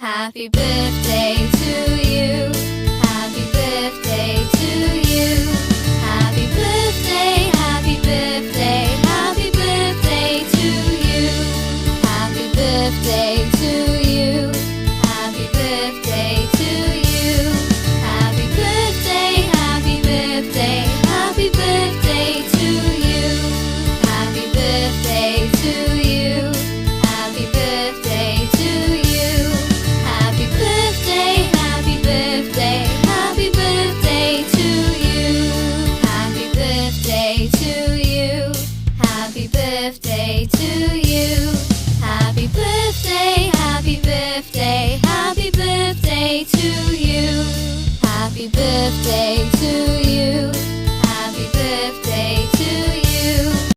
Happy birthday to you. Happy birthday to you. Happy birthday, happy birthday, happy birthday to you. Happy birthday to you. Happy birthday to you. Happy birthday, happy birthday, happy birthday to you. Happy birthday to you. Happy birthday to you. Happy birthday, happy birthday, happy birthday to you. Happy birthday to you. Happy birthday to you. Happy birthday, happy birthday, happy birthday to you. Happy birthday to you.